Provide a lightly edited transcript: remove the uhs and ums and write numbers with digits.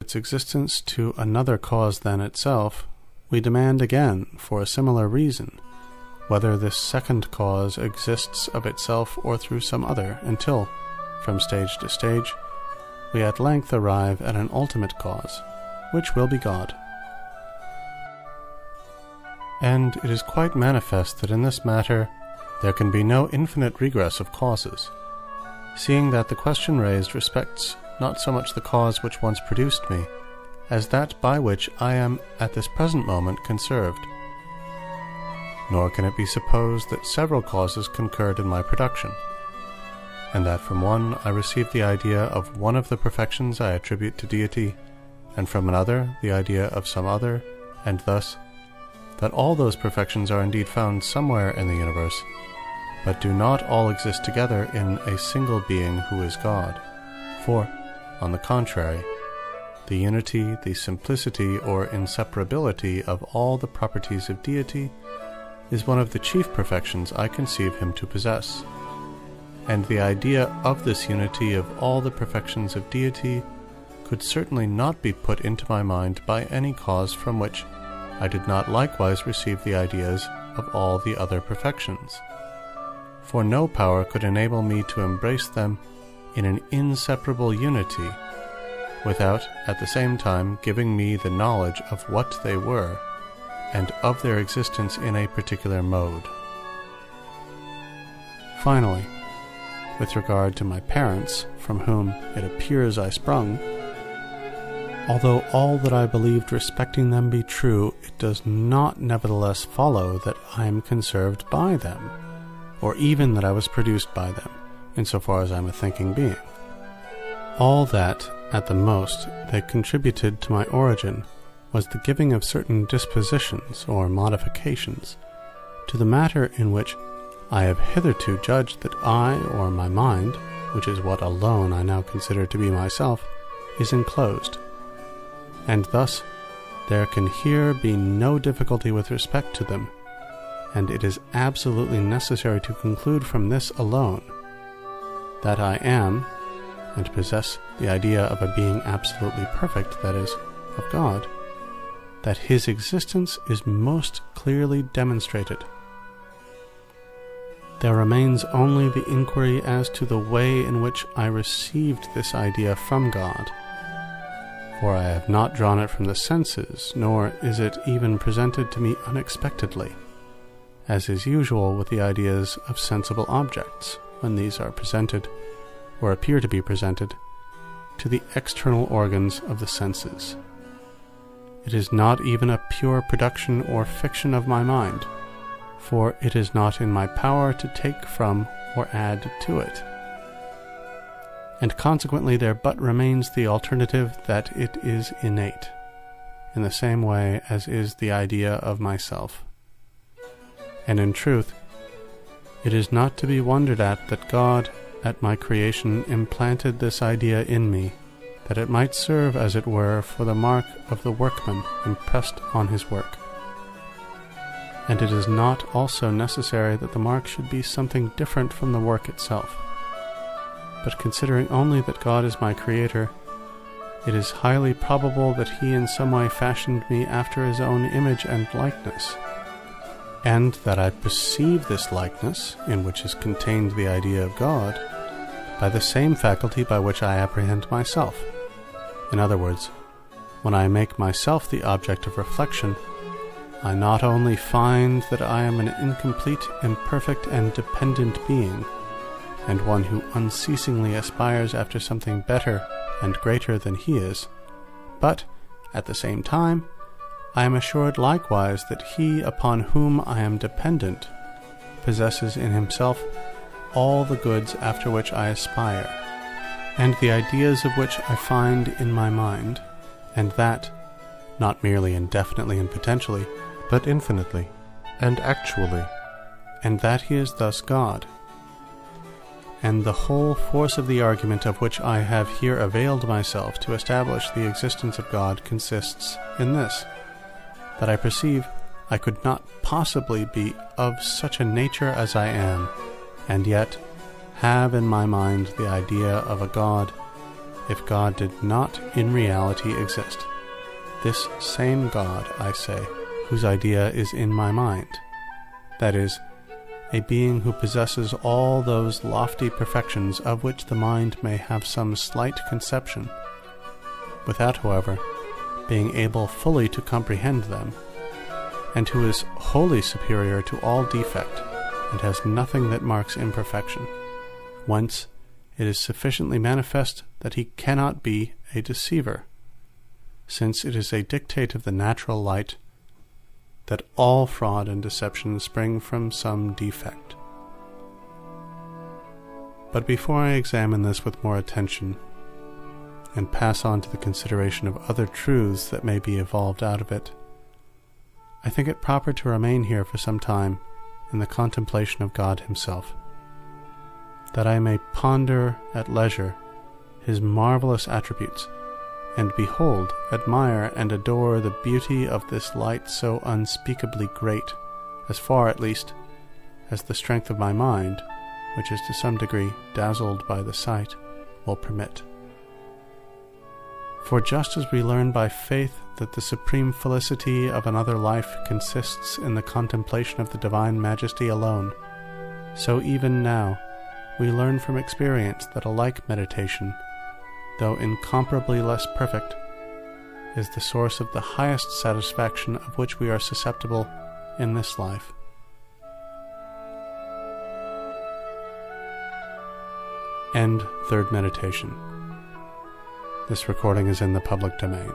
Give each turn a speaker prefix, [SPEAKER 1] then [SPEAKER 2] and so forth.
[SPEAKER 1] its existence to another cause than itself, we demand again, for a similar reason, whether this second cause exists of itself or through some other, until, from stage to stage, we at length arrive at an ultimate cause, which will be God. And it is quite manifest that in this matter there can be no infinite regress of causes, seeing that the question raised respects not so much the cause which once produced me, as that by which I am at this present moment conserved. Nor can it be supposed that several causes concurred in my production, and that from one I received the idea of one of the perfections I attribute to deity, and from another the idea of some other, and thus that all those perfections are indeed found somewhere in the universe, but do not all exist together in a single being who is God. For, on the contrary, the unity, the simplicity, or inseparability of all the properties of deity is one of the chief perfections I conceive him to possess. And the idea of this unity of all the perfections of deity could certainly not be put into my mind by any cause from which I did not likewise receive the ideas of all the other perfections. For no power could enable me to embrace them in an inseparable unity, without at the same time giving me the knowledge of what they were, and of their existence in a particular mode. Finally, with regard to my parents, from whom it appears I sprung, although all that I believed respecting them be true, it does not nevertheless follow that I am conserved by them, or even that I was produced by them, insofar as I am a thinking being. All that, at the most, they contributed to my origin was the giving of certain dispositions, or modifications, to the matter in which I have hitherto judged that I, or my mind, which is what alone I now consider to be myself, is enclosed. And thus there can here be no difficulty with respect to them, and it is absolutely necessary to conclude from this alone, that I am, and possess the idea of a being absolutely perfect, that is, of God, that his existence is most clearly demonstrated. There remains only the inquiry as to the way in which I received this idea from God, for I have not drawn it from the senses, nor is it even presented to me unexpectedly, as is usual with the ideas of sensible objects, when these are presented, or appear to be presented, to the external organs of the senses. It is not even a pure production or fiction of my mind, for it is not in my power to take from or add to it. And consequently there but remains the alternative that it is innate, in the same way as is the idea of myself. And in truth, it is not to be wondered at that God, at my creation, implanted this idea in me, that it might serve, as it were, for the mark of the workman impressed on his work. And it is not also necessary that the mark should be something different from the work itself. But considering only that God is my creator, it is highly probable that he in some way fashioned me after his own image and likeness, and that I perceive this likeness, in which is contained the idea of God, by the same faculty by which I apprehend myself. In other words, when I make myself the object of reflection, I not only find that I am an incomplete, imperfect, and dependent being, and one who unceasingly aspires after something better and greater than he is, but, at the same time, I am assured likewise that he upon whom I am dependent possesses in himself all the goods after which I aspire, and the ideas of which I find in my mind, and that, not merely indefinitely and potentially, but infinitely and actually, and that he is thus God. And the whole force of the argument of which I have here availed myself to establish the existence of God consists in this, that I perceive I could not possibly be of such a nature as I am, and yet have in my mind the idea of a God, if God did not in reality exist. This same God, I say, whose idea is in my mind, that is, a being who possesses all those lofty perfections of which the mind may have some slight conception, without, however, being able fully to comprehend them, and who is wholly superior to all defect, and has nothing that marks imperfection, whence it is sufficiently manifest that he cannot be a deceiver, since it is a dictate of the natural light that all fraud and deception spring from some defect. But before I examine this with more attention, and pass on to the consideration of other truths that may be evolved out of it, I think it proper to remain here for some time in the contemplation of God himself, that I may ponder at leisure his marvelous attributes, and behold, admire, and adore the beauty of this light so unspeakably great, as far at least as the strength of my mind, which is to some degree dazzled by the sight, will permit. For just as we learn by faith that the supreme felicity of another life consists in the contemplation of the divine majesty alone, so even now we learn from experience that a like meditation, though incomparably less perfect, is the source of the highest satisfaction of which we are susceptible in this life. End third meditation. This recording is in the public domain.